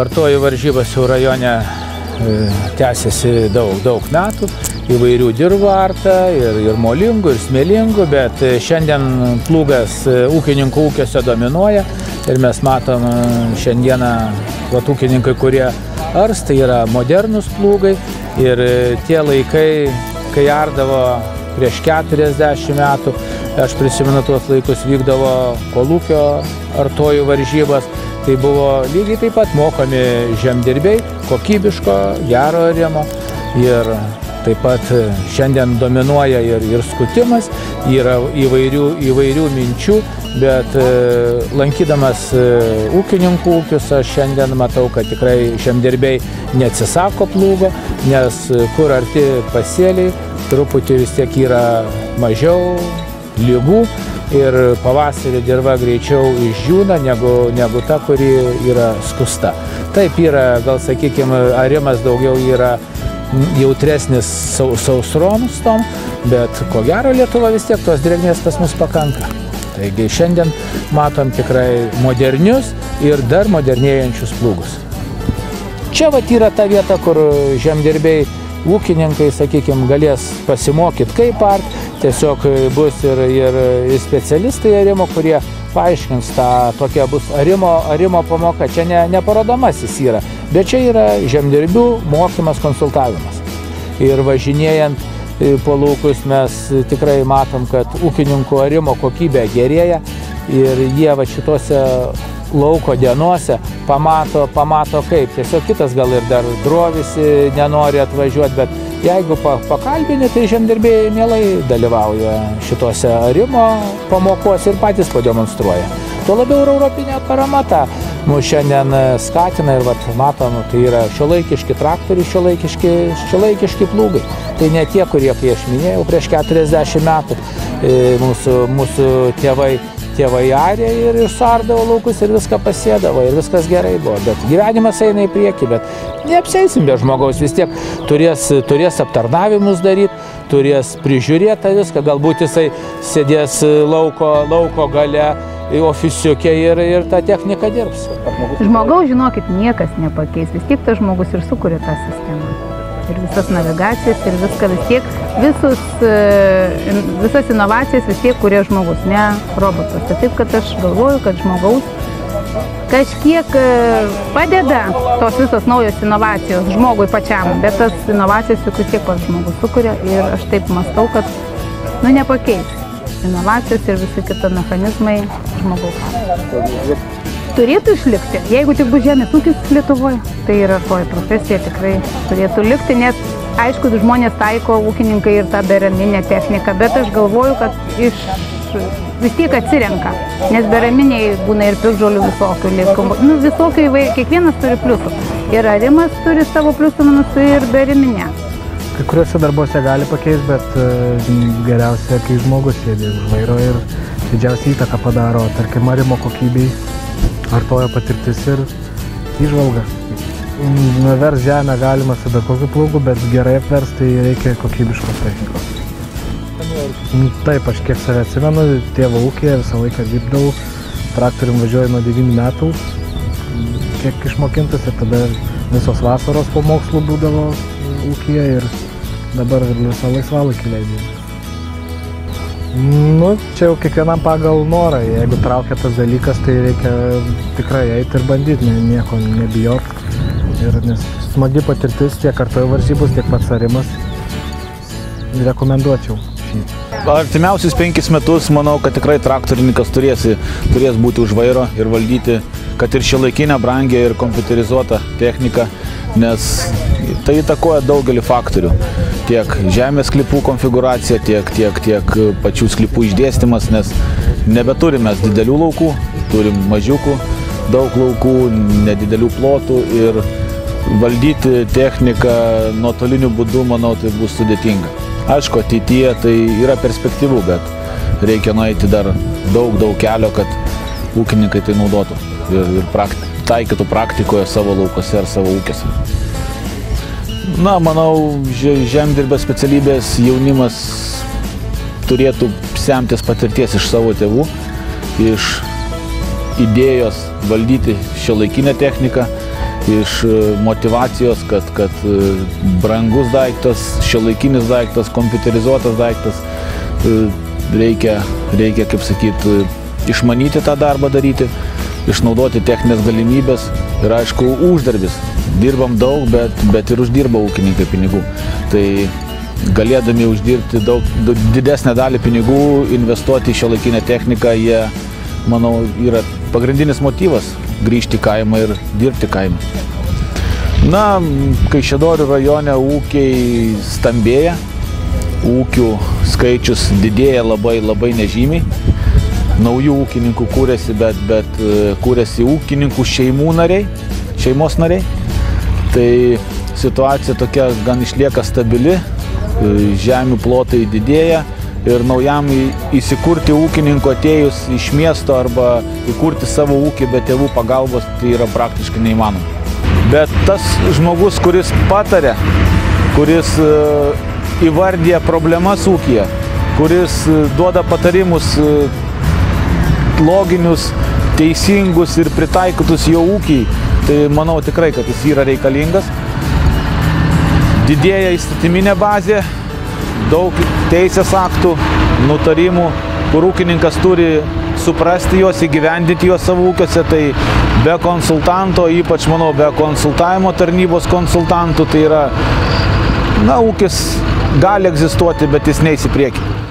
artojų varžybos jau rajone tęsiasi daug metų. Įvairių dirvų arta, ir molingų, ir smėlingų, bet šiandien plūgas ūkininkų ūkiuose dominuoja. Ir mes matom šiandieną ūkininkai, kurie ars, tai yra modernus plūgai. Ir tie laikai, kai ardavo prieš 40 metų, aš prisimenu tuos laikus, vykdavo kolūkio artojų varžybas, tai buvo lygiai taip pat mokami žemdirbiai, kokybiško, gero arimo. Ir taip pat šiandien dominuoja ir skutimas, yra įvairių minčių, bet lankydamas ūkininkų ūkius, aš šiandien matau, kad tikrai žemdirbiai neatsisako plūgo, nes kur arti pasėliai, truputį vis tiek yra mažiau ligų ir pavasarį dirva greičiau išdžiūna negu ta, kuri yra skusta. Taip yra, gal sakykime, arimas daugiau yra jautresnis sausroms tom, bet ko gero Lietuva vis tiek tos drėgmės pas mus pakanka. Taigi šiandien matom tikrai modernius ir dar modernėjančius plūgus. Čia vat yra ta vieta, kur žemdirbiai, ūkininkai, sakykime, galės pasimokyti kaip art, tiesiog bus ir specialistai arimo, kurie paaiškins tą, tokia bus arimo pamoka. Čia ne parodomasis yra, bet čia yra žemdirbių mokymas, konsultavimas. Ir važinėjant po laukus mes tikrai matom, kad ūkininkų arimo kokybė gerėja ir jie va šitose lauko dienose pamato kaip. Tiesiog kitas gal ir dar drovisi, nenori atvažiuoti, bet jeigu pakalbini, tai žemdirbiai mielai dalyvauja šitose arimo pamokos ir patys pademonstruoja. Tuo labiau ir europinė parama tą mus šiandien skatina ir matom, tai yra šiuolaikiški traktoriai, šiuolaikiški plūgai. Tai ne tie, kurie, kai aš minėjau, prieš 40 metų mūsų tėvai arė ir suardavo laukus ir viską pasėdavo ir viskas gerai buvo. Bet gyvenimas eina į priekį, bet neapseisim be žmogaus, vis tiek turės aptarnavimus daryti, turės prižiūrėti viską, galbūt jisai sėdės lauko gale, ofisiukė ir tą techniką dirbs. Žmogaus, žinokit, niekas nepakeis, vis tiek tas žmogus ir sukuria tą sistemą. Ir visas navigacijas, ir viską vis tiek, visas inovacijas vis tiek kuria žmogus, ne robotas. Tai taip, kad aš galvoju, kad žmogaus kažkiek padeda tos visos naujos inovacijos žmogui pačiam, bet tas inovacijas juk vis tiek pats žmogus sukuria ir aš taip mąstau, kad nepakeis inovacijos ir visi kiti mechanizmai žmogaus. Turėtų išlikti, jeigu tik bus žemės ūkis Lietuvoje, tai ir artoji profesija tikrai turėtų likti, nes aišku, žmonės taiko ūkininkai ir tą beraminę techniką, bet aš galvoju, kad vis tiek atsirenka, nes beraminiai būna ir piktžolių visokių, visokių įvairių, kiekvienas turi pliusų. Ir arimas turi savo pliusų minusų ir beraminę. Kai kuriuose darbuose gali pakeisti, bet geriausia, kai žmogus sėdi už vairo ir didžiausią įtaką padaro, tarkim, arimo kokybei, artojo patirtis ir įžvalga. Nuvers žemę galima su bet kokiu plūgu, bet gerai apvers, tai reikia kokybiškos technikos. Taip, aš kiek save atsimenu, tėvo ūkyje visą laiką dirbdavau, traktorium važiuoju nuo 9 metų, kiek išmokintas ir tada visos vasaros po mokslų būdavo ūkyje ir dabar visą laisvalaikį leidžiu. Čia jau kiekvienam pagal norą, jeigu traukia tas dalykas, tai reikia tikrai eiti ir bandyti, nieko nebijot. Nes smagi patirtis tiek artojų varžybos, tiek pats arimas, rekomenduočiau šį. Artimiausius 5 metus manau, kad tikrai traktorininkas turės būti už vairo ir valdyti, kad ir šiuolaikinę, brangią ir kompiuterizuotą techniką, nes tai įtakoja daugelį faktorių. Tiek žemės sklypų konfiguracija, tiek pačių sklypų išdėstymas, nes nebeturime didelių laukų, turim mažiukų, daug laukų, nedidelių plotų ir valdyti techniką nuotoliniu būdu, manau, tai bus sudėtinga. Aišku, ateityje tai yra perspektyvų, bet reikia nueiti dar daug kelio, kad ūkininkai tai naudotų ir taikytų praktikoje savo laukose ar savo ūkiuose. Manau, žemdirbio specialybės jaunimas turėtų semtis patirties iš savo tėvų, iš idėjos valdyti šiuolaikinę techniką iš motyvacijos, kad brangus daiktas, šiuolaikinis daiktas, kompiuterizuotas daiktas, reikia, kaip sakyti, išmanyti tą darbą daryti, išnaudoti techninės galimybės ir aišku uždarbis. Dirbam daug, bet ir uždirba ūkininkai pinigų. Tai galėdami uždirbti didesnę dalį pinigų, investuoti į šiuolaikinę techniką, jie, manau, yra pagrindinis motyvas grįžti į kaimą ir dirbti kaimą. Na, Kaišiadorių rajone ūkiai stambėja, ūkių skaičius didėja labai nežymiai. Naujų ūkininkų kūrėsi, bet kūrėsi ūkininkų šeimos nariai. Tai situacija tokia gan išlieka stabili, žemių plotai didėja ir naujam įsikurti ūkininkų atėjus iš miesto arba įkurti savo ūkį be tėvų pagalbos, tai yra praktiškai neįmanoma. Bet tas žmogus, kuris pataria, kuris įvardyja problemas ūkyje, kuris duoda patarimus loginius, teisingus ir pritaikytus jo ūkiai, tai manau tikrai, kad jis yra reikalingas. Didėja įstatyminė bazė, daug teisės aktų, nutarimų, kur ūkininkas turi suprasti juos, įgyvendinti juos savo ūkiuose, tai be konsultanto, ypač, manau, be konsultavimo tarnybos konsultantų, tai yra, ūkis gali egzistuoti, bet jis neis į priekį.